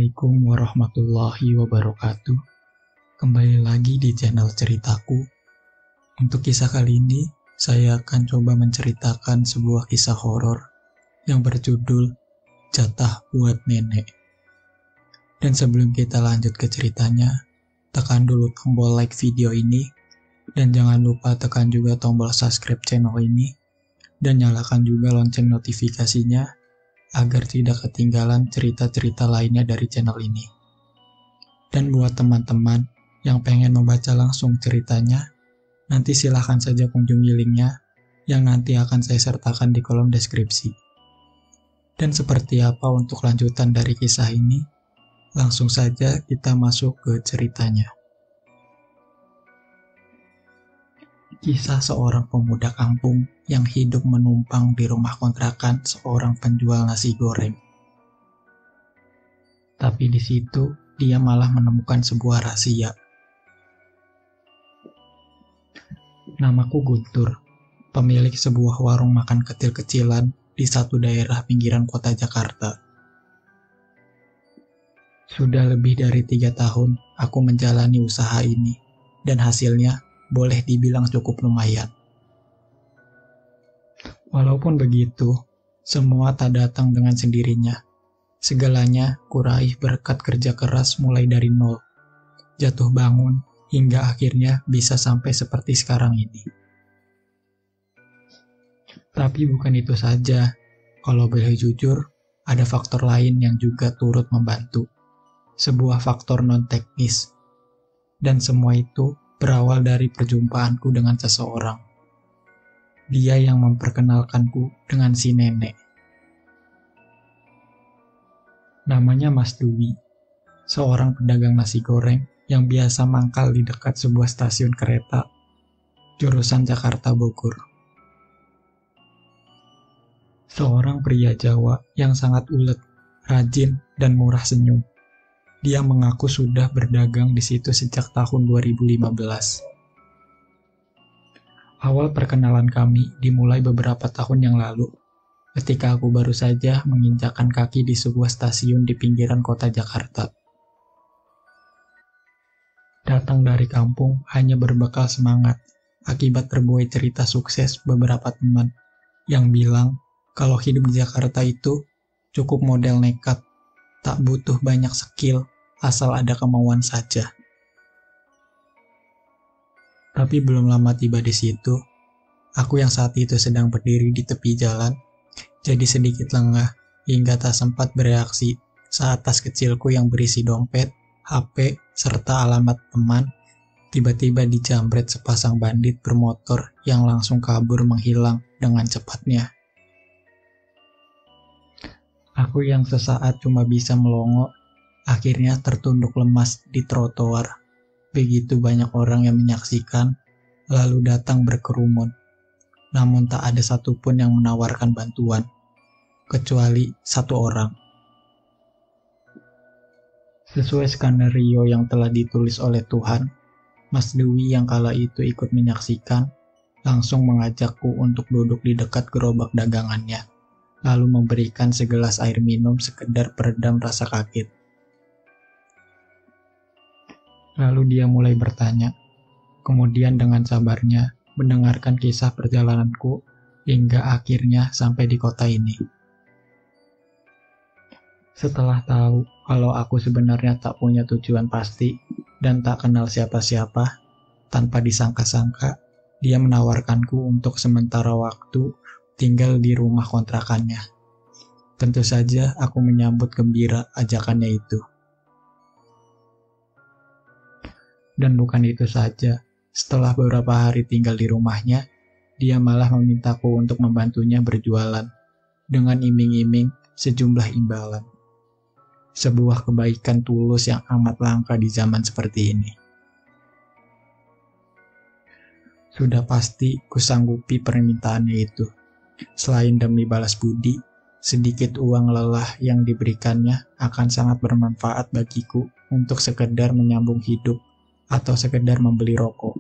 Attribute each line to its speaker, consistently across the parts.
Speaker 1: Assalamualaikum warahmatullahi wabarakatuh. Kembali lagi di channel ceritaku. Untuk kisah kali ini, saya akan coba menceritakan sebuah kisah horor yang berjudul Jatah Buat Nenek. Dan sebelum kita lanjut ke ceritanya, tekan dulu tombol like video ini, dan jangan lupa tekan juga tombol subscribe channel ini, dan nyalakan juga lonceng notifikasinya agar tidak ketinggalan cerita-cerita lainnya dari channel ini. Dan buat teman-teman yang pengen membaca langsung ceritanya, nanti silahkan saja kunjungi linknya yang nanti akan saya sertakan di kolom deskripsi. Dan seperti apa untuk lanjutan dari kisah ini? Langsung saja kita masuk ke ceritanya. Kisah seorang pemuda kampung yang hidup menumpang di rumah kontrakan seorang penjual nasi goreng. Tapi di situ dia malah menemukan sebuah rahasia. Namaku Guntur, pemilik sebuah warung makan kecil-kecilan di satu daerah pinggiran kota Jakarta. Sudah lebih dari 3 tahun aku menjalani usaha ini, dan hasilnya boleh dibilang cukup lumayan. Walaupun begitu, semua tak datang dengan sendirinya. Segalanya kuraih berkat kerja keras mulai dari nol, jatuh bangun, hingga akhirnya bisa sampai seperti sekarang ini. Tapi bukan itu saja, kalau boleh jujur, ada faktor lain yang juga turut membantu. Sebuah faktor non-teknis. Dan semua itu berawal dari perjumpaanku dengan seseorang. Dia yang memperkenalkanku dengan si nenek. Namanya Mas Dwi, seorang pedagang nasi goreng yang biasa mangkal di dekat sebuah stasiun kereta, jurusan Jakarta Bogor. Seorang pria Jawa yang sangat ulet, rajin, dan murah senyum. Dia mengaku sudah berdagang di situ sejak tahun 2015. Awal perkenalan kami dimulai beberapa tahun yang lalu, ketika aku baru saja menginjakkan kaki di sebuah stasiun di pinggiran kota Jakarta. Datang dari kampung hanya berbekal semangat, akibat terbuai cerita sukses beberapa teman yang bilang kalau hidup di Jakarta itu cukup model nekat, tak butuh banyak skill, asal ada kemauan saja. Tapi belum lama tiba di situ, aku yang saat itu sedang berdiri di tepi jalan, jadi sedikit lengah hingga tak sempat bereaksi saat tas kecilku yang berisi dompet, HP, serta alamat teman, tiba-tiba dijamret sepasang bandit bermotor yang langsung kabur menghilang dengan cepatnya. Aku yang sesaat cuma bisa melongo, akhirnya tertunduk lemas di trotoar. Begitu banyak orang yang menyaksikan, lalu datang berkerumun. Namun tak ada satupun yang menawarkan bantuan, kecuali satu orang. Sesuai skenario yang telah ditulis oleh Tuhan, Mas Dewi yang kala itu ikut menyaksikan, langsung mengajakku untuk duduk di dekat gerobak dagangannya, lalu memberikan segelas air minum sekedar peredam rasa kaget. Lalu dia mulai bertanya, kemudian dengan sabarnya mendengarkan kisah perjalananku hingga akhirnya sampai di kota ini. Setelah tahu kalau aku sebenarnya tak punya tujuan pasti dan tak kenal siapa-siapa, tanpa disangka-sangka, dia menawarkanku untuk sementara waktu tinggal di rumah kontrakannya. Tentu saja aku menyambut gembira ajakannya itu. Dan bukan itu saja, setelah beberapa hari tinggal di rumahnya, dia malah memintaku untuk membantunya berjualan, dengan iming-iming sejumlah imbalan. Sebuah kebaikan tulus yang amat langka di zaman seperti ini. Sudah pasti kusanggupi permintaannya itu. Selain demi balas budi, sedikit uang lelah yang diberikannya akan sangat bermanfaat bagiku untuk sekedar menyambung hidup atau sekedar membeli rokok.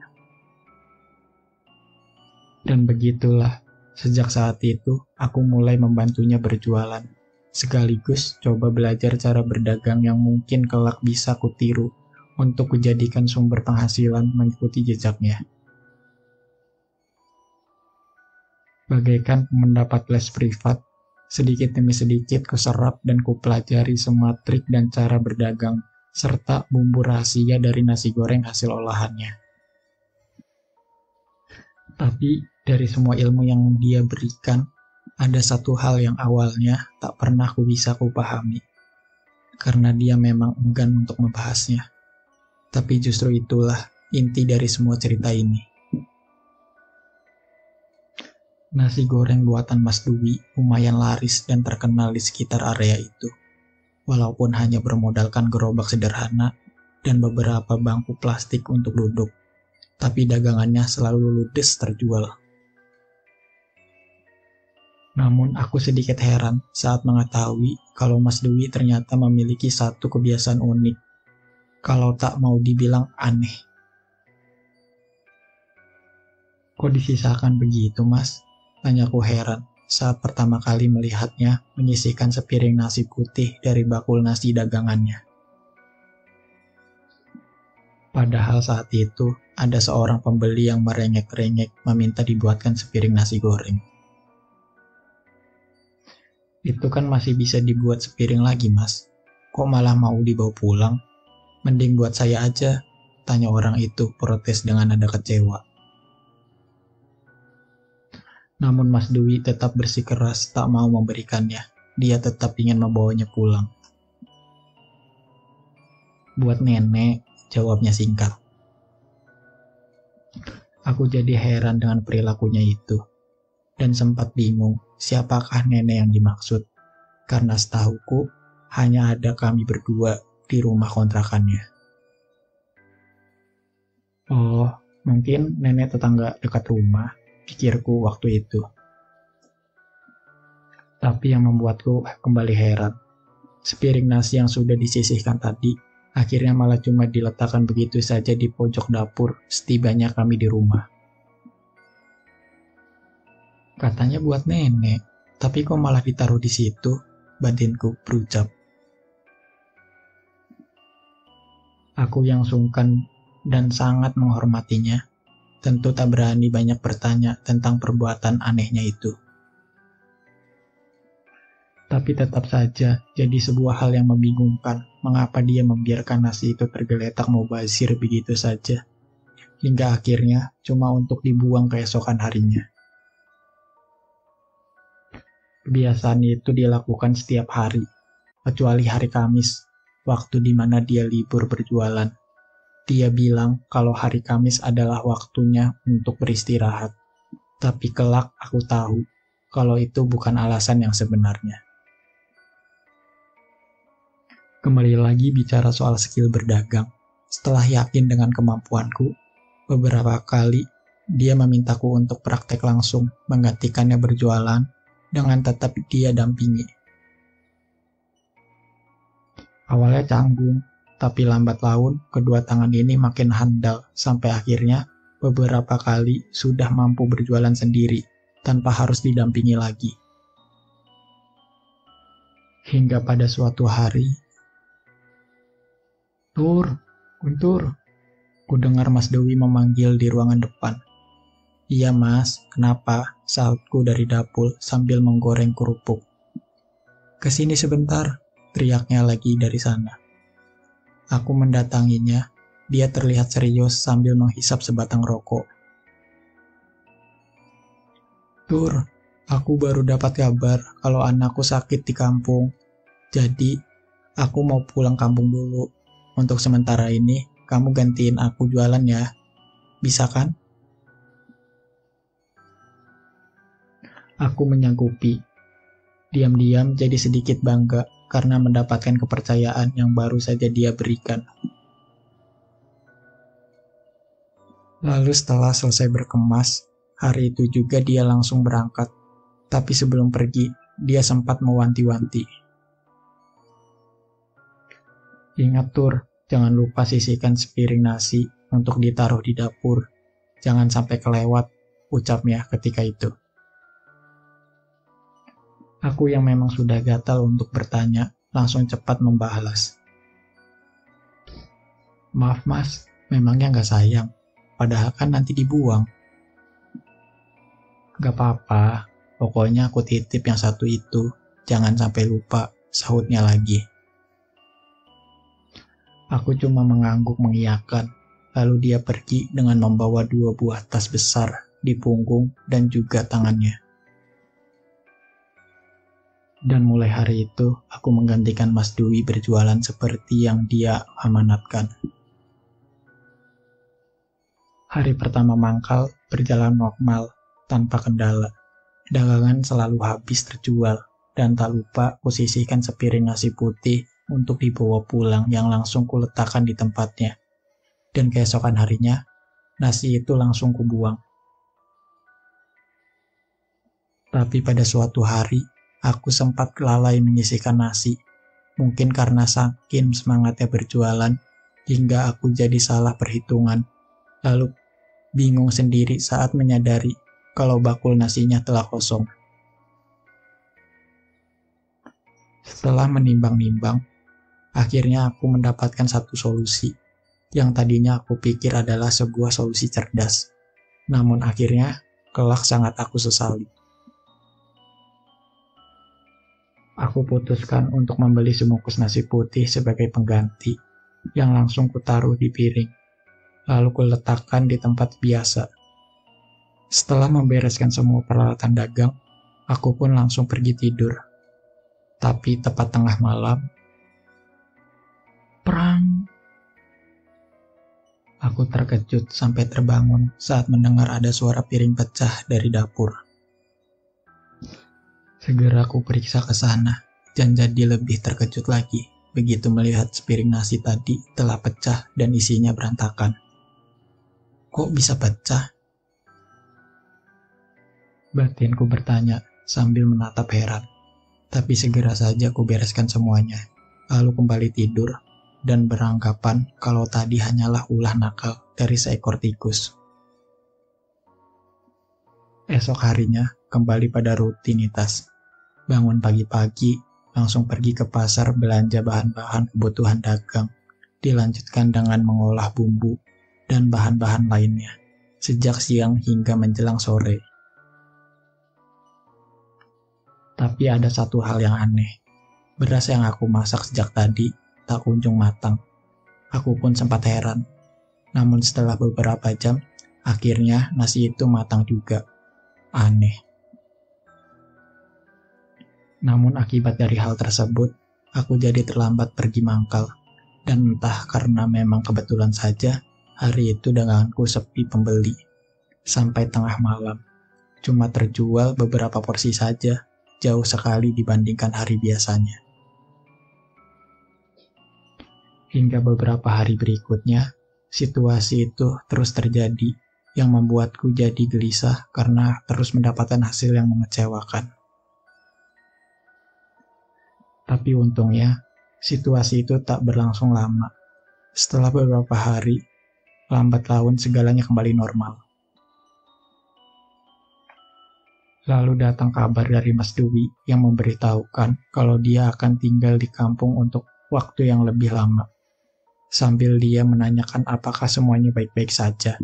Speaker 1: Dan begitulah, sejak saat itu aku mulai membantunya berjualan. sekaligus coba belajar cara berdagang yang mungkin kelak bisa kutiru untuk kujadikan sumber penghasilan mengikuti jejaknya. Bagaikan mendapat les privat, sedikit demi sedikit kuserap dan kupelajari semua trik dan cara berdagang, serta bumbu rahasia dari nasi goreng hasil olahannya. Tapi dari semua ilmu yang dia berikan, ada satu hal yang awalnya tak pernah bisa kupahami, karena dia memang enggan untuk membahasnya. Tapi justru itulah inti dari semua cerita ini. Nasi goreng buatan Mas Dwi lumayan laris dan terkenal di sekitar area itu. Walaupun hanya bermodalkan gerobak sederhana dan beberapa bangku plastik untuk duduk, tapi dagangannya selalu ludes terjual. Namun aku sedikit heran saat mengetahui kalau Mas Dwi ternyata memiliki satu kebiasaan unik, kalau tak mau dibilang aneh. Kok disisakan begitu, Mas? Tanyaku heran saat pertama kali melihatnya menyisihkan sepiring nasi putih dari bakul nasi dagangannya. Padahal saat itu ada seorang pembeli yang merengek-rengek meminta dibuatkan sepiring nasi goreng. Itu kan masih bisa dibuat sepiring lagi, Mas. Kok malah mau dibawa pulang? Mending buat saya aja, tanya orang itu protes dengan nada kecewa. Namun Mas Dwi tetap bersikeras tak mau memberikannya. Dia tetap ingin membawanya pulang. Buat nenek, jawabnya singkat. Aku jadi heran dengan perilakunya itu. Dan sempat bingung siapakah nenek yang dimaksud. Karena setahuku hanya ada kami berdua di rumah kontrakannya. Oh, mungkin nenek tetangga dekat rumah, pikirku waktu itu. Tapi yang membuatku kembali heran, sepiring nasi yang sudah disisihkan tadi, akhirnya malah cuma diletakkan begitu saja di pojok dapur setibanya kami di rumah. Katanya buat nenek, tapi kok malah ditaruh di situ, batinku berucap. Aku yang sungkan dan sangat menghormatinya, tentu tak berani banyak bertanya tentang perbuatan anehnya itu. Tapi tetap saja jadi sebuah hal yang membingungkan mengapa dia membiarkan nasi itu tergeletak mubazir begitu saja, hingga akhirnya cuma untuk dibuang keesokan harinya. Kebiasaan itu dilakukan setiap hari, kecuali hari Kamis, waktu di mana dia libur berjualan. Dia bilang kalau hari Kamis adalah waktunya untuk beristirahat. Tapi kelak aku tahu kalau itu bukan alasan yang sebenarnya. Kembali lagi bicara soal skill berdagang. Setelah yakin dengan kemampuanku, beberapa kali dia memintaku untuk praktek langsung menggantikannya berjualan dengan tetap dia dampingi. Awalnya canggung, tapi lambat laun kedua tangan ini makin handal sampai akhirnya beberapa kali sudah mampu berjualan sendiri tanpa harus didampingi lagi. Hingga pada suatu hari, Guntur, ku dengar Mas Dewi memanggil di ruangan depan. Iya mas, kenapa? Sahutku dari dapur sambil menggoreng kerupuk. Kesini sebentar, teriaknya lagi dari sana. Aku mendatanginya, dia terlihat serius sambil menghisap sebatang rokok. Tur, aku baru dapat kabar kalau anakku sakit di kampung. Jadi, aku mau pulang kampung dulu. Untuk sementara ini, kamu gantiin aku jualan ya. Bisa kan? Aku menyanggupi. Diam-diam jadi sedikit bangga karena mendapatkan kepercayaan yang baru saja dia berikan. Lalu setelah selesai berkemas, hari itu juga dia langsung berangkat. Tapi sebelum pergi, dia sempat mewanti-wanti. Ingat Tur, jangan lupa sisihkan sepiring nasi untuk ditaruh di dapur. Jangan sampai kelewat, ucapnya ketika itu. Aku yang memang sudah gatal untuk bertanya, langsung cepat membalas. Maaf mas, memangnya nggak sayang? Padahal kan nanti dibuang. Gak apa-apa, pokoknya aku titip yang satu itu. Jangan sampai lupa, sahutnya lagi. Aku cuma mengangguk mengiyakan. Lalu dia pergi dengan membawa 2 buah tas besar di punggung dan juga tangannya. Dan mulai hari itu, aku menggantikan Mas Dwi berjualan seperti yang dia amanatkan. Hari pertama mangkal berjalan normal, tanpa kendala. Dagangan selalu habis terjual, dan tak lupa kusisihkan sepiring nasi putih untuk dibawa pulang yang langsung kuletakkan di tempatnya. Dan keesokan harinya, nasi itu langsung kubuang. Tapi pada suatu hari, aku sempat lalai menyisihkan nasi. Mungkin karena saking semangatnya berjualan, hingga aku jadi salah perhitungan. Lalu bingung sendiri saat menyadari kalau bakul nasinya telah kosong. Setelah menimbang-nimbang, akhirnya aku mendapatkan satu solusi yang tadinya aku pikir adalah sebuah solusi cerdas. Namun akhirnya, kelak sangat aku sesali. Aku putuskan untuk membeli sebungkus nasi putih sebagai pengganti, yang langsung kutaruh di piring, lalu kuletakkan di tempat biasa. Setelah membereskan semua peralatan dagang, aku pun langsung pergi tidur. Tapi tepat tengah malam, perang! Aku terkejut sampai terbangun saat mendengar ada suara piring pecah dari dapur. Segera aku periksa ke sana, dan jadi lebih terkejut lagi begitu melihat sepiring nasi tadi telah pecah dan isinya berantakan. Kok bisa pecah? Batinku bertanya sambil menatap heran. Tapi segera saja aku bereskan semuanya, lalu kembali tidur dan beranggapan kalau tadi hanyalah ulah nakal dari seekor tikus. Esok harinya kembali pada rutinitas. Bangun pagi-pagi, langsung pergi ke pasar belanja bahan-bahan kebutuhan dagang. Dilanjutkan dengan mengolah bumbu dan bahan-bahan lainnya, sejak siang hingga menjelang sore. Tapi ada satu hal yang aneh. Beras yang aku masak sejak tadi tak kunjung matang. Aku pun sempat heran. Namun setelah beberapa jam, akhirnya nasi itu matang juga. Aneh. Namun akibat dari hal tersebut, aku jadi terlambat pergi mangkal. Dan entah karena memang kebetulan saja, hari itu daganganku sepi pembeli. Sampai tengah malam. Cuma terjual beberapa porsi saja, jauh sekali dibandingkan hari biasanya. Hingga beberapa hari berikutnya, situasi itu terus terjadi yang membuatku jadi gelisah karena terus mendapatkan hasil yang mengecewakan. Tapi untungnya, situasi itu tak berlangsung lama. Setelah beberapa hari, lambat laun segalanya kembali normal. Lalu datang kabar dari Mas Dwi yang memberitahukan kalau dia akan tinggal di kampung untuk waktu yang lebih lama. Sambil dia menanyakan apakah semuanya baik-baik saja.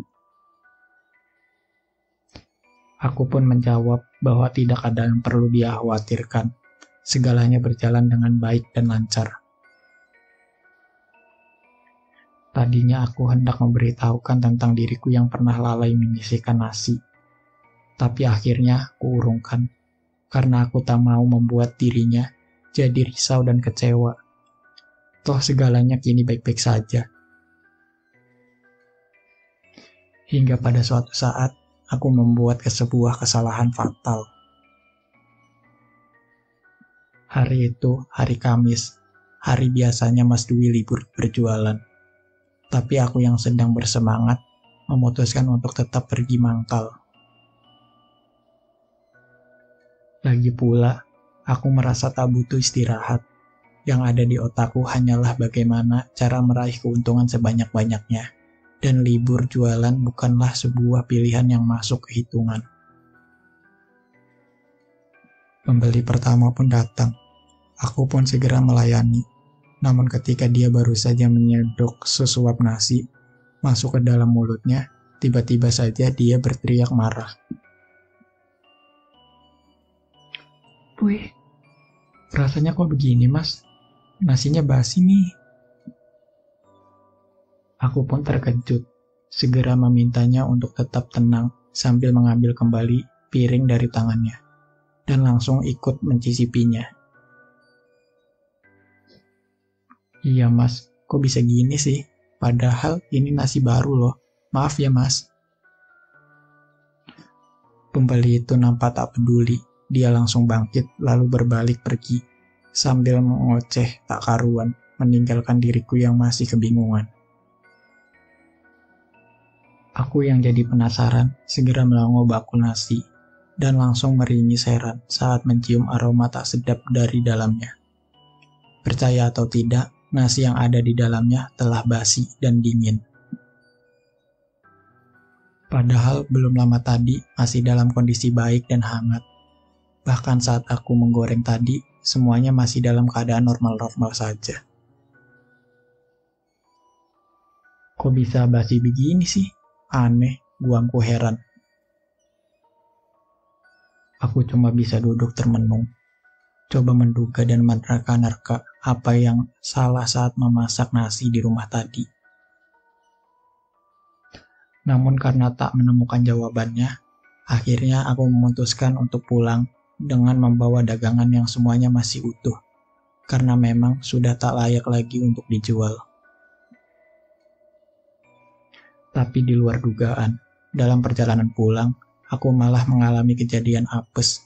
Speaker 1: Aku pun menjawab bahwa tidak ada yang perlu dia khawatirkan. Segalanya berjalan dengan baik dan lancar. Tadinya aku hendak memberitahukan tentang diriku yang pernah lalai menyisihkan nasi. Tapi akhirnya aku urungkan, karena aku tak mau membuat dirinya jadi risau dan kecewa. Toh segalanya kini baik-baik saja. Hingga pada suatu saat, aku membuat sebuah kesalahan fatal. Hari itu, hari Kamis, hari biasanya Mas Dwi libur berjualan. Tapi aku yang sedang bersemangat, memutuskan untuk tetap pergi mangkal. Lagi pula, aku merasa tak butuh istirahat. Yang ada di otakku hanyalah bagaimana cara meraih keuntungan sebanyak-banyaknya. Dan libur jualan bukanlah sebuah pilihan yang masuk ke hitungan. Pembeli pertama pun datang. Aku pun segera melayani. Namun ketika dia baru saja menyedok sesuap nasi masuk ke dalam mulutnya, tiba-tiba saja dia berteriak marah. "Wih, rasanya kok begini, Mas? Nasinya basi nih." Aku pun terkejut, segera memintanya untuk tetap tenang sambil mengambil kembali piring dari tangannya, dan langsung ikut mencicipinya. "Iya Mas, kok bisa gini sih? Padahal ini nasi baru loh. Maaf ya Mas." Pembeli itu nampak tak peduli. Dia langsung bangkit lalu berbalik pergi, sambil mengoceh tak karuan, meninggalkan diriku yang masih kebingungan. Aku yang jadi penasaran segera melongo bakul nasi, dan langsung meringis heran saat mencium aroma tak sedap dari dalamnya. Percaya atau tidak, nasi yang ada di dalamnya telah basi dan dingin. Padahal belum lama tadi masih dalam kondisi baik dan hangat. Bahkan saat aku menggoreng tadi, semuanya masih dalam keadaan normal-normal saja. Kok bisa basi begini sih? Aneh, guamku heran. Aku cuma bisa duduk termenung, coba menduga dan menerka-nerka apa yang salah saat memasak nasi di rumah tadi. Namun karena tak menemukan jawabannya, akhirnya aku memutuskan untuk pulang dengan membawa dagangan yang semuanya masih utuh, karena memang sudah tak layak lagi untuk dijual. Tapi di luar dugaan, dalam perjalanan pulang, aku malah mengalami kejadian apes.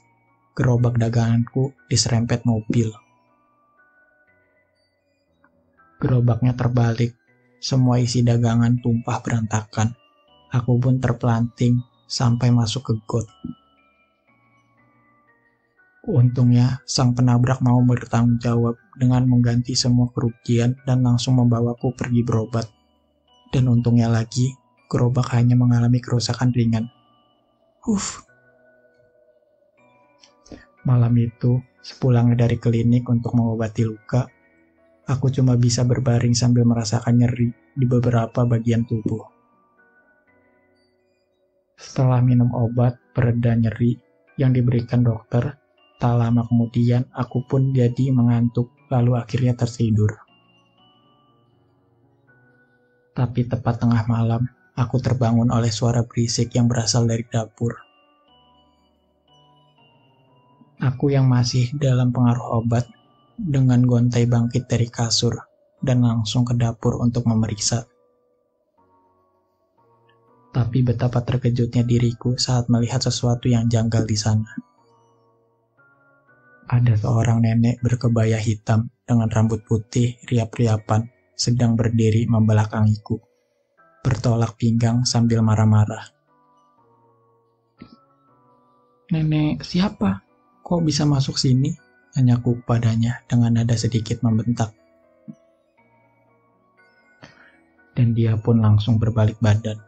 Speaker 1: Gerobak daganganku diserempet mobil. Gerobaknya terbalik, semua isi dagangan tumpah berantakan. Aku pun terpelanting sampai masuk ke got. Untungnya, sang penabrak mau bertanggung jawab dengan mengganti semua kerugian dan langsung membawaku pergi berobat. Dan untungnya lagi, gerobak hanya mengalami kerusakan ringan. Malam itu, sepulangnya dari klinik untuk mengobati luka, aku cuma bisa berbaring sambil merasakan nyeri di beberapa bagian tubuh. Setelah minum obat pereda nyeri yang diberikan dokter, tak lama kemudian aku pun jadi mengantuk lalu akhirnya tertidur. Tapi tepat tengah malam, aku terbangun oleh suara berisik yang berasal dari dapur. Aku yang masih dalam pengaruh obat, dengan gontai bangkit dari kasur, dan langsung ke dapur untuk memeriksa. Tapi betapa terkejutnya diriku saat melihat sesuatu yang janggal di sana. Ada seorang nenek berkebaya hitam dengan rambut putih riap-riapan sedang berdiri membelakangiku, bertolak pinggang sambil marah-marah. "Nenek siapa? Kok bisa masuk sini?" tanyaku padanya dengan nada sedikit membentak. Dan dia pun langsung berbalik badan.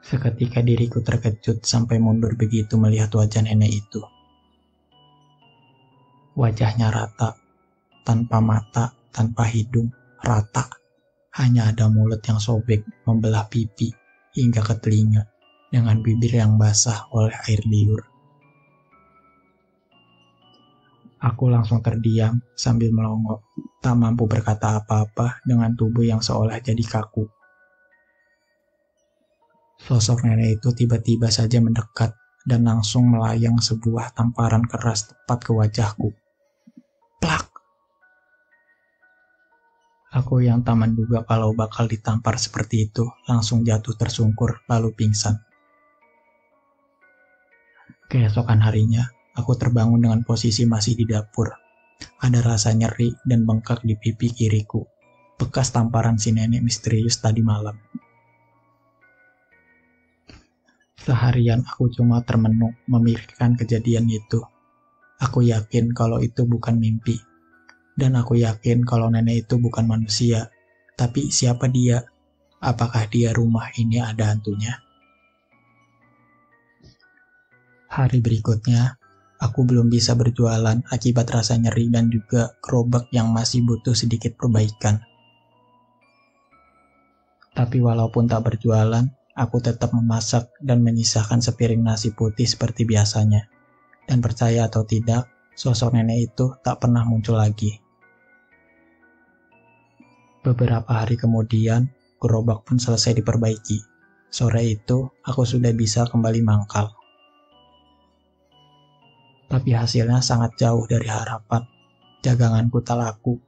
Speaker 1: Seketika diriku terkejut sampai mundur begitu melihat wajah nenek itu. Wajahnya rata, tanpa mata, tanpa hidung, rata. Hanya ada mulut yang sobek membelah pipi hingga ke telinga dengan bibir yang basah oleh air liur. Aku langsung terdiam sambil melongo, tak mampu berkata apa-apa dengan tubuh yang seolah jadi kaku. Sosok nenek itu tiba-tiba saja mendekat dan langsung melayang sebuah tamparan keras tepat ke wajahku. Plak! Aku yang tak menduga kalau bakal ditampar seperti itu langsung jatuh tersungkur lalu pingsan. Keesokan harinya, aku terbangun dengan posisi masih di dapur. Ada rasa nyeri dan bengkak di pipi kiriku, bekas tamparan si nenek misterius tadi malam. Seharian aku cuma termenung memikirkan kejadian itu. Aku yakin kalau itu bukan mimpi. Dan aku yakin kalau nenek itu bukan manusia. Tapi siapa dia? Apakah dia rumah ini ada hantunya? Hari berikutnya, aku belum bisa berjualan akibat rasa nyeri dan juga gerobak yang masih butuh sedikit perbaikan. Tapi walaupun tak berjualan, aku tetap memasak dan menyisakan sepiring nasi putih seperti biasanya. Dan percaya atau tidak, sosok nenek itu tak pernah muncul lagi. Beberapa hari kemudian, gerobak pun selesai diperbaiki. Sore itu, aku sudah bisa kembali mangkal. Tapi hasilnya sangat jauh dari harapan. Daganganku tak laku.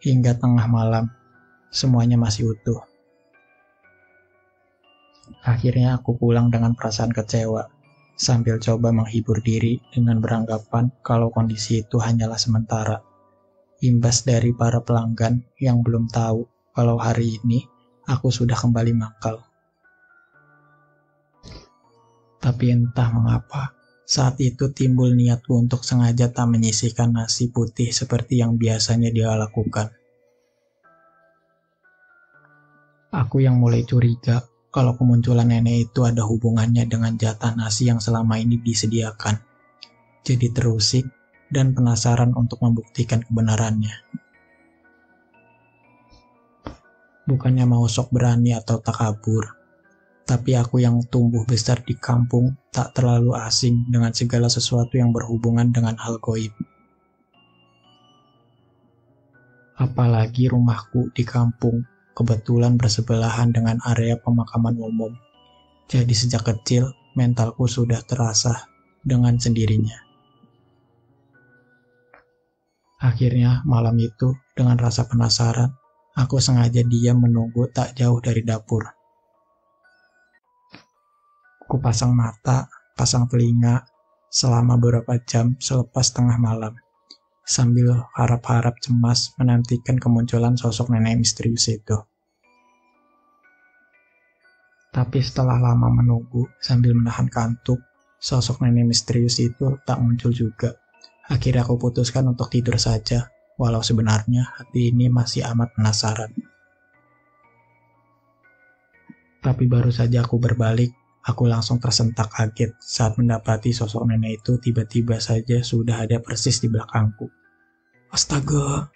Speaker 1: Hingga tengah malam, semuanya masih utuh. Akhirnya aku pulang dengan perasaan kecewa, sambil coba menghibur diri dengan beranggapan kalau kondisi itu hanyalah sementara. Imbas dari para pelanggan yang belum tahu kalau hari ini aku sudah kembali mangkal. Tapi entah mengapa, saat itu timbul niatku untuk sengaja tak menyisihkan nasi putih seperti yang biasanya dia lakukan. Aku yang mulai curiga kalau kemunculan nenek itu ada hubungannya dengan jatah nasi yang selama ini disediakan. Jadi terusik dan penasaran untuk membuktikan kebenarannya. Bukannya mau sok berani atau takabur, tapi aku yang tumbuh besar di kampung tak terlalu asing dengan segala sesuatu yang berhubungan dengan hal gaib. Apalagi rumahku di kampung kebetulan bersebelahan dengan area pemakaman umum. Jadi sejak kecil, mentalku sudah terasah dengan sendirinya. Akhirnya malam itu, dengan rasa penasaran, aku sengaja diam menunggu tak jauh dari dapur. Ku pasang mata, pasang telinga, selama beberapa jam selepas tengah malam, sambil harap-harap cemas menantikan kemunculan sosok nenek misterius itu. Tapi setelah lama menunggu sambil menahan kantuk, sosok nenek misterius itu tak muncul juga. Akhirnya aku putuskan untuk tidur saja, walau sebenarnya hati ini masih amat penasaran. Tapi baru saja aku berbalik, aku langsung tersentak kaget saat mendapati sosok nenek itu tiba-tiba saja sudah ada persis di belakangku. Astaga!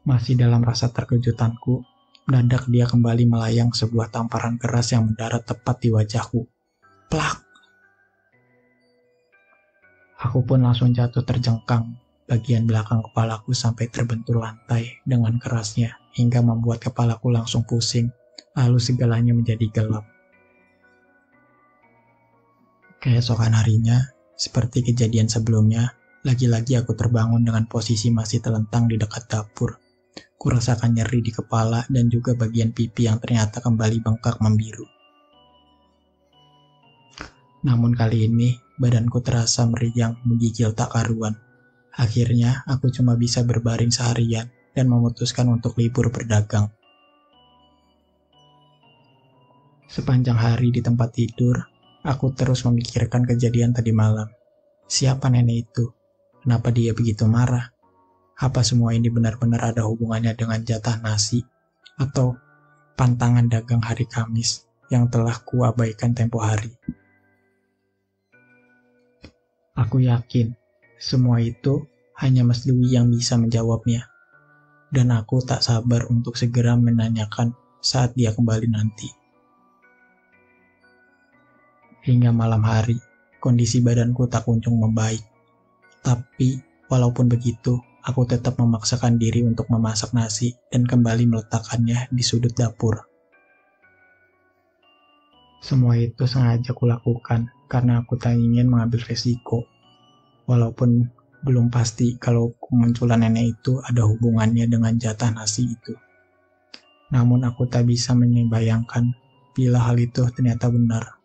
Speaker 1: Masih dalam rasa terkejutanku, mendadak dia kembali melayang sebuah tamparan keras yang mendarat tepat di wajahku. Plak! Aku pun langsung jatuh terjengkang. Bagian belakang kepalaku sampai terbentur lantai dengan kerasnya hingga membuat kepalaku langsung pusing, lalu segalanya menjadi gelap. Keesokan harinya, seperti kejadian sebelumnya, lagi-lagi aku terbangun dengan posisi masih terlentang di dekat dapur. Kurasakan nyeri di kepala dan juga bagian pipi yang ternyata kembali bengkak membiru. Namun kali ini, badanku terasa meriang menggigil tak karuan. Akhirnya, aku cuma bisa berbaring seharian dan memutuskan untuk libur berdagang. Sepanjang hari di tempat tidur, aku terus memikirkan kejadian tadi malam. Siapa nenek itu? Kenapa dia begitu marah? Apa semua ini benar-benar ada hubungannya dengan jatah nasi? Atau pantangan dagang hari Kamis yang telah kuabaikan tempo hari? Aku yakin semua itu hanya Mas Dwi yang bisa menjawabnya. Dan aku tak sabar untuk segera menanyakan saat dia kembali nanti. Hingga malam hari, kondisi badanku tak kunjung membaik. Tapi, walaupun begitu, aku tetap memaksakan diri untuk memasak nasi dan kembali meletakkannya di sudut dapur. Semua itu sengaja kulakukan karena aku tak ingin mengambil resiko. Walaupun belum pasti kalau kemunculan nenek itu ada hubungannya dengan jatah nasi itu. Namun aku tak bisa membayangkan bila hal itu ternyata benar.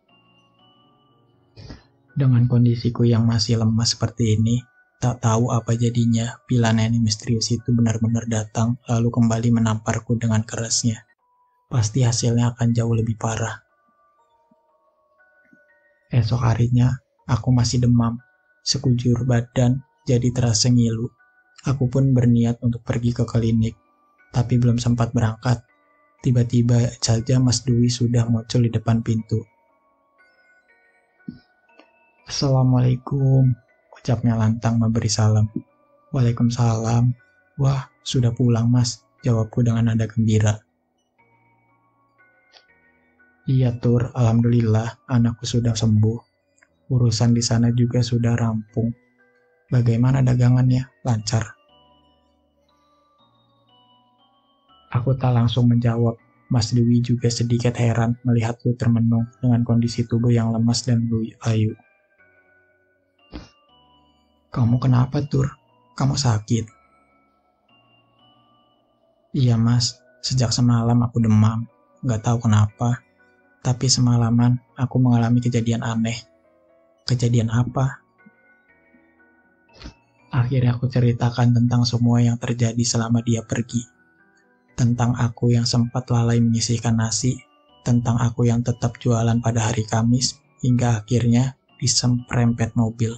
Speaker 1: Dengan kondisiku yang masih lemas seperti ini, tak tahu apa jadinya bila nenek misterius itu benar-benar datang lalu kembali menamparku dengan kerasnya. Pasti hasilnya akan jauh lebih parah. Esok harinya, aku masih demam. Sekujur badan jadi terasa ngilu. Aku pun berniat untuk pergi ke klinik, tapi belum sempat berangkat. Tiba-tiba saja Mas Dwi sudah muncul di depan pintu. Assalamualaikum, ucapnya lantang memberi salam. Waalaikumsalam. Wah, sudah pulang mas, jawabku dengan nada gembira. Iya Tur, alhamdulillah anakku sudah sembuh. Urusan di sana juga sudah rampung. Bagaimana dagangannya? Lancar? Aku tak langsung menjawab. Mas Dwi juga sedikit heran melihatku termenung dengan kondisi tubuh yang lemas dan layu. Kamu kenapa, Tur? Kamu sakit? Iya, Mas. Sejak semalam aku demam. Gak tahu kenapa. Tapi semalaman aku mengalami kejadian aneh. Kejadian apa? Akhirnya aku ceritakan tentang semua yang terjadi selama dia pergi. Tentang aku yang sempat lalai menyisihkan nasi, tentang aku yang tetap jualan pada hari Kamis, hingga akhirnya disemprempet mobil,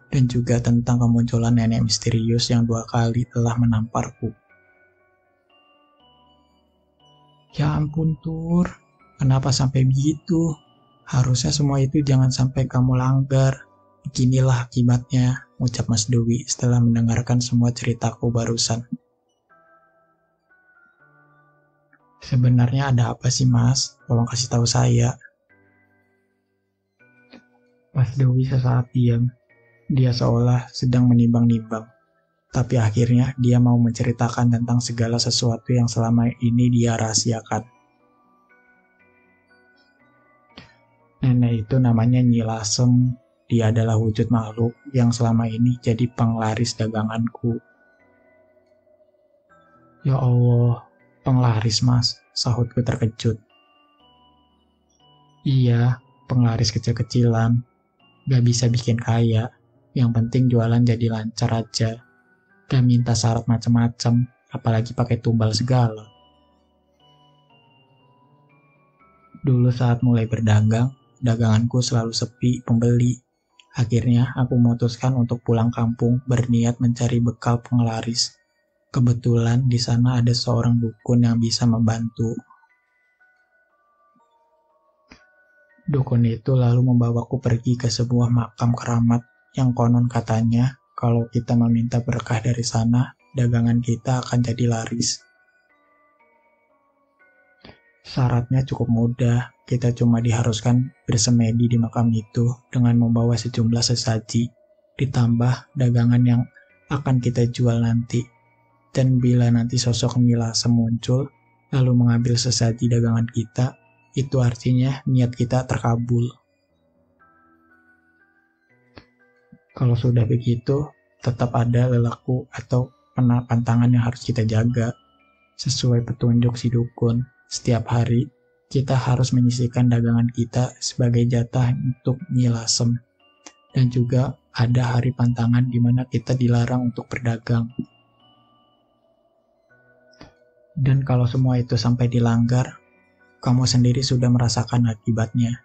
Speaker 1: dan juga tentang kemunculan nenek misterius yang 2 kali telah menamparku. Ya ampun Tur, kenapa sampai begitu? Harusnya semua itu jangan sampai kamu langgar. Beginilah akibatnya, ucap Mas Dewi setelah mendengarkan semua ceritaku barusan. Sebenarnya ada apa sih mas? Tolong kasih tahu saya. Mas Dewi sesaat diam. Dia seolah sedang menimbang-nimbang. Tapi akhirnya dia mau menceritakan tentang segala sesuatu yang selama ini dia rahasiakan. Nenek itu namanya Nyi Lasem. Dia adalah wujud makhluk yang selama ini jadi penglaris daganganku. Ya Allah, penglaris mas, sahutku terkejut. Iya, penglaris kecil-kecilan. Gak bisa bikin kaya, yang penting jualan jadi lancar aja. Gak minta syarat macam-macam, apalagi pakai tumbal segala. Dulu saat mulai berdagang, daganganku selalu sepi pembeli. Akhirnya aku memutuskan untuk pulang kampung berniat mencari bekal penglaris. Kebetulan di sana ada seorang dukun yang bisa membantu. Dukun itu lalu membawaku pergi ke sebuah makam keramat yang konon katanya kalau kita meminta berkah dari sana, dagangan kita akan jadi laris. Syaratnya cukup mudah, kita cuma diharuskan bersemedi di makam itu dengan membawa sejumlah sesaji, ditambah dagangan yang akan kita jual nanti. Dan bila nanti sosok Nyi Lasem muncul, lalu mengambil sesaji dagangan kita, itu artinya niat kita terkabul. Kalau sudah begitu, tetap ada lelaku atau pantangan yang harus kita jaga. Sesuai petunjuk si dukun, setiap hari kita harus menyisihkan dagangan kita sebagai jatah untuk Nyi Lasem. Dan juga ada hari pantangan di mana kita dilarang untuk berdagang. Dan kalau semua itu sampai dilanggar, kamu sendiri sudah merasakan akibatnya.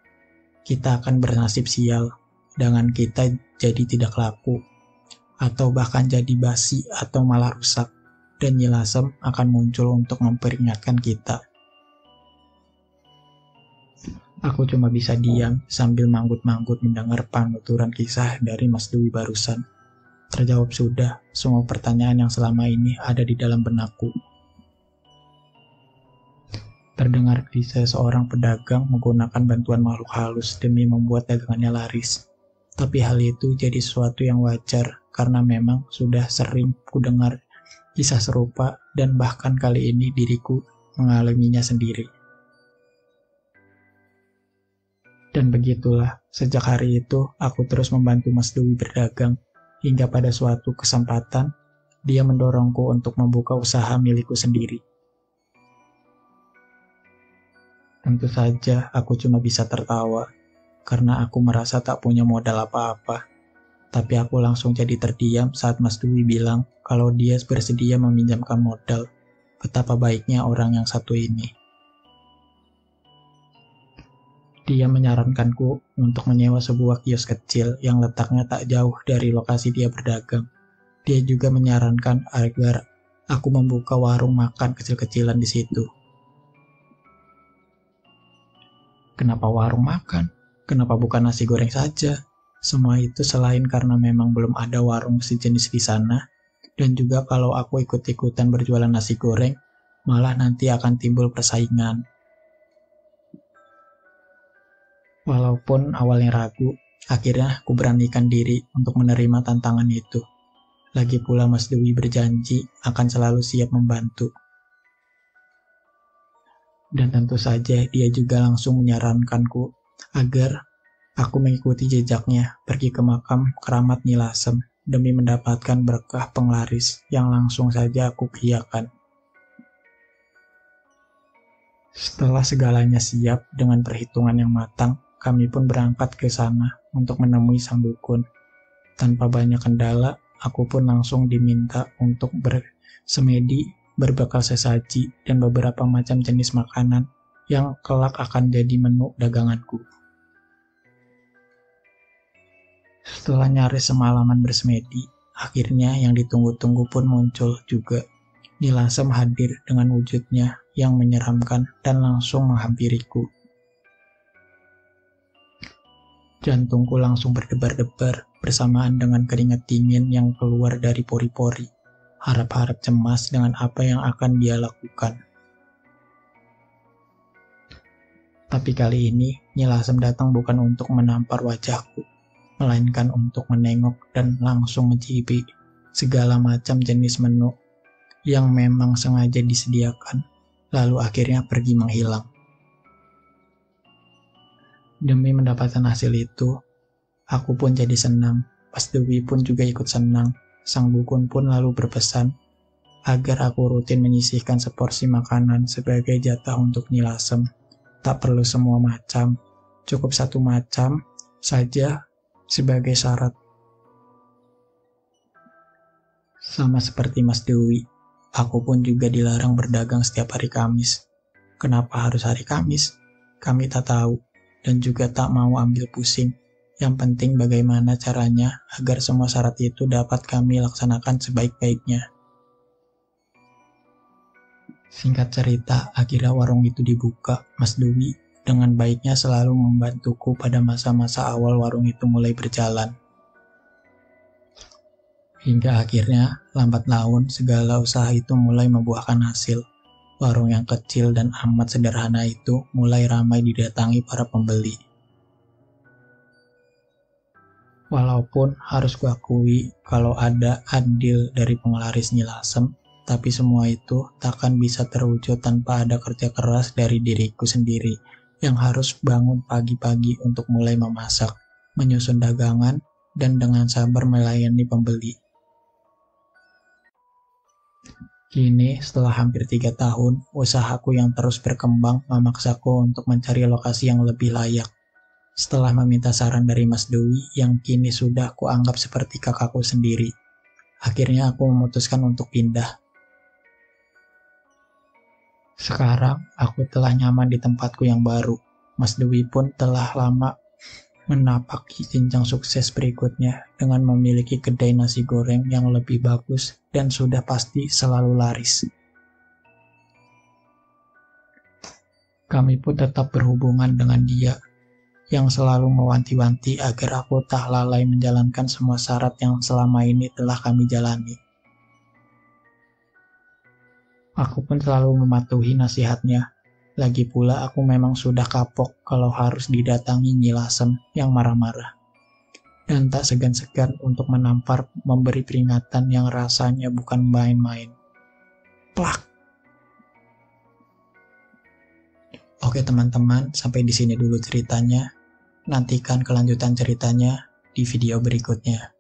Speaker 1: Kita akan bernasib sial, dagangan kita jadi tidak laku, atau bahkan jadi basi atau malah rusak, dan Nyi Lasem akan muncul untuk memperingatkan kita. Aku cuma bisa diam sambil manggut-manggut mendengar penuturan kisah dari Mas Dwi barusan. Terjawab sudah semua pertanyaan yang selama ini ada di dalam benakku. Terdengar kisah seorang pedagang menggunakan bantuan makhluk halus demi membuat dagangannya laris. Tapi hal itu jadi sesuatu yang wajar karena memang sudah sering kudengar kisah serupa dan bahkan kali ini diriku mengalaminya sendiri. Dan begitulah, sejak hari itu aku terus membantu Mas Dwi berdagang hingga pada suatu kesempatan dia mendorongku untuk membuka usaha milikku sendiri. Tentu saja aku cuma bisa tertawa, karena aku merasa tak punya modal apa-apa. Tapi aku langsung jadi terdiam saat Mas Dwi bilang kalau dia bersedia meminjamkan modal. Betapa baiknya orang yang satu ini. Dia menyarankanku untuk menyewa sebuah kios kecil yang letaknya tak jauh dari lokasi dia berdagang. Dia juga menyarankan agar aku membuka warung makan kecil-kecilan di situ. Kenapa warung makan? Kenapa bukan nasi goreng saja? Semua itu selain karena memang belum ada warung sejenis di sana, dan juga kalau aku ikut-ikutan berjualan nasi goreng, malah nanti akan timbul persaingan. Walaupun awalnya ragu, akhirnya aku beranikan diri untuk menerima tantangan itu. Lagi pula Mas Dewi berjanji akan selalu siap membantu. Dan tentu saja dia juga langsung menyarankanku agar aku mengikuti jejaknya pergi ke makam keramat Nyi Lasem demi mendapatkan berkah penglaris yang langsung saja aku iakan. Setelah segalanya siap dengan perhitungan yang matang, kami pun berangkat ke sana untuk menemui sang dukun. Tanpa banyak kendala, aku pun langsung diminta untuk bersemedi, berbekal sesaji, dan beberapa macam jenis makanan yang kelak akan jadi menu daganganku. Setelah nyaris semalaman bersemedi, akhirnya yang ditunggu-tunggu pun muncul juga. Nyi Lasem hadir dengan wujudnya yang menyeramkan dan langsung menghampiriku. Jantungku langsung berdebar-debar bersamaan dengan keringat dingin yang keluar dari pori-pori. Harap-harap cemas dengan apa yang akan dia lakukan. Tapi kali ini, Nyi Lasem datang bukan untuk menampar wajahku, melainkan untuk menengok dan langsung mencicipi segala macam jenis menu yang memang sengaja disediakan, lalu akhirnya pergi menghilang. Demi mendapatkan hasil itu, aku pun jadi senang. Mas Dewi pun juga ikut senang. Sang dukun pun lalu berpesan agar aku rutin menyisihkan seporsi makanan sebagai jatah untuk Nyi Lasem. Tak perlu semua macam, cukup satu macam saja sebagai syarat. Sama seperti Mas Dewi, aku pun juga dilarang berdagang setiap hari Kamis. Kenapa harus hari Kamis? Kami tak tahu dan juga tak mau ambil pusing. Yang penting bagaimana caranya agar semua syarat itu dapat kami laksanakan sebaik-baiknya. Singkat cerita, akhirnya warung itu dibuka. Mas Dewi dengan baiknya selalu membantuku pada masa-masa awal warung itu mulai berjalan. Hingga akhirnya, lambat laun, segala usaha itu mulai membuahkan hasil. Warung yang kecil dan amat sederhana itu mulai ramai didatangi para pembeli. Walaupun harus kuakui kalau ada andil dari penglaris Nyi Lasem, tapi semua itu takkan bisa terwujud tanpa ada kerja keras dari diriku sendiri yang harus bangun pagi-pagi untuk mulai memasak, menyusun dagangan, dan dengan sabar melayani pembeli. Kini, setelah hampir 3 tahun, usahaku yang terus berkembang memaksaku untuk mencari lokasi yang lebih layak. Setelah meminta saran dari Mas Dewi yang kini sudah kuanggap seperti kakakku sendiri, akhirnya aku memutuskan untuk pindah. Sekarang, aku telah nyaman di tempatku yang baru. Mas Dewi pun telah lama menapaki jenjang sukses berikutnya dengan memiliki kedai nasi goreng yang lebih bagus dan sudah pasti selalu laris. Kami pun tetap berhubungan dengan dia, yang selalu mewanti-wanti agar aku tak lalai menjalankan semua syarat yang selama ini telah kami jalani. Aku pun selalu mematuhi nasihatnya. Lagi pula aku memang sudah kapok kalau harus didatangi Nyi Lasem yang marah-marah. Dan tak segan-segan untuk menampar memberi peringatan yang rasanya bukan main-main. Plak! Oke teman-teman, sampai di sini dulu ceritanya. Nantikan kelanjutan ceritanya di video berikutnya.